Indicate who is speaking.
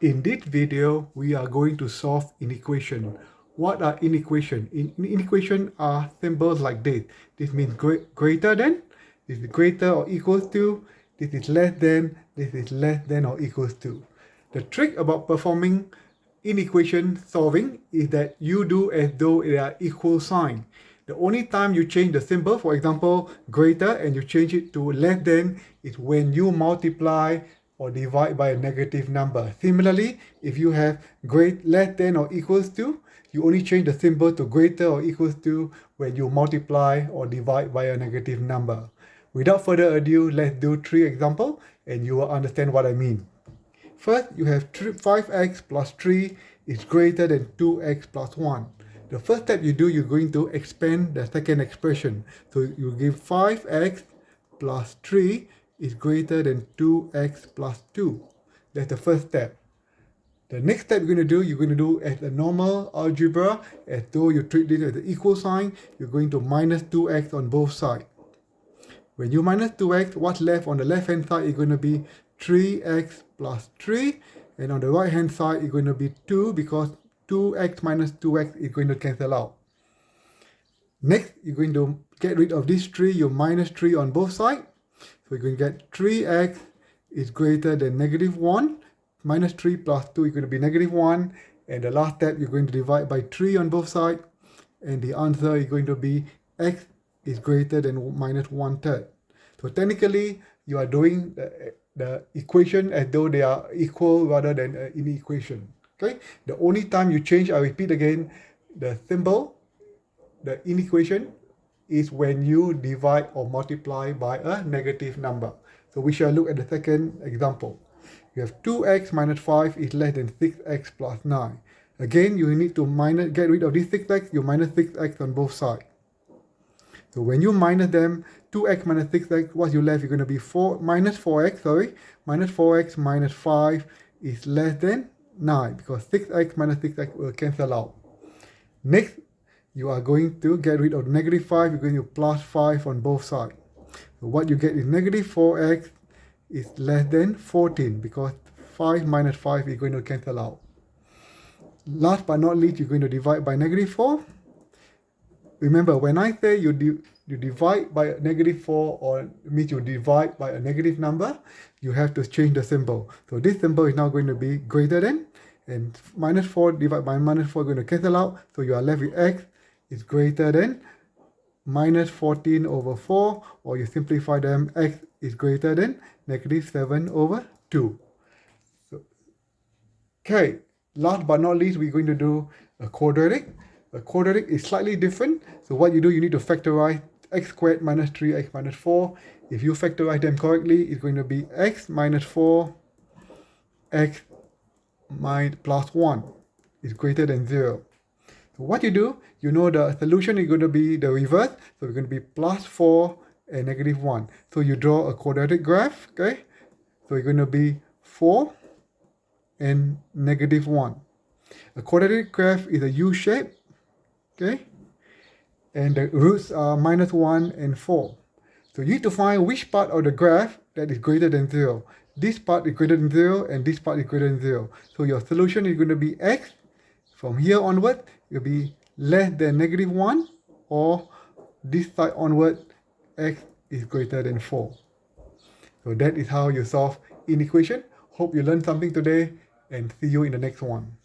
Speaker 1: In this video, we are going to solve inequation. What are inequation? Inequation are symbols like this. This means greater than, this is greater or equals to, this is less than, this is less than or equals to. The trick about performing inequation solving is that you do as though they are equal sign. The only time you change the symbol, for example, greater, and you change it to less than, is when you multiply or divide by a negative number. Similarly, if you have less than or equals to, you only change the symbol to greater or equals to when you multiply or divide by a negative number. Without further ado, let's do 3 examples and you will understand what I mean. First, you have 5x plus 3 is greater than 2x plus 1. The first step you do, you're going to expand the second expression. So you give 5x plus 3 is greater than 2x plus 2. That's the first step. The next step you're going to do, as a normal algebra, as though you treat this as an equal sign, you're going to minus 2x on both sides. When you minus 2x, what's left on the left-hand side is going to be 3x plus 3. And on the right-hand side, it's going to be 2 because 2x minus 2x is going to cancel out. Next, you're going to get rid of this 3. You minus 3 on both sides. So you're going to get 3x is greater than negative 1. Minus 3 plus 2 is going to be negative 1. And the last step, you're going to divide by 3 on both sides. And the answer is going to be x is greater than minus 1/3. So technically, you are doing the equation as though they are equal rather than an inequation. Okay? The only time you change, I repeat again, the symbol, the inequation, is when you divide or multiply by a negative number. So we shall look at the second example. You have 2x minus 5 is less than 6x plus 9. Again, you need to get rid of this 6x, you minus 6x on both sides. So when you minus them, 2x minus 6x, what's you left? You're going to be minus 4x minus 5 is less than 9 because 6x minus 6x will cancel out. Next, you are going to get rid of negative 5. You're going to plus 5 on both sides. So what you get is negative 4x is less than 14 because 5 minus 5 is going to cancel out. Last but not least, you're going to divide by negative 4. Remember, when I say you divide by a negative 4 or means you divide by a negative number, you have to change the symbol. So this symbol is now going to be greater than, and minus 4 divided by minus 4 is going to cancel out. So you are left with x is greater than minus 14 over 4, or you simplify them, x is greater than negative 7 over 2. So, okay, last but not least, we're going to do a quadratic. A quadratic is slightly different. So what you do, you need to factorize x squared minus 3x minus 4. If you factorize them correctly, it's going to be x minus 4 x plus 1 is greater than 0. So what you do, you know the solution is going to be the reverse. So it's going to be plus 4 and negative 1. So you draw a quadratic graph, okay? So it's going to be 4 and negative 1. A quadratic graph is a U shape. Okay, and the roots are minus 1 and 4. So you need to find which part of the graph that is greater than 0. This part is greater than 0 and this part is greater than 0. So your solution is going to be x. From here onward, it will be less than negative 1, or this side onward, x is greater than 4. So that is how you solve inequation. Hope you learned something today and see you in the next one.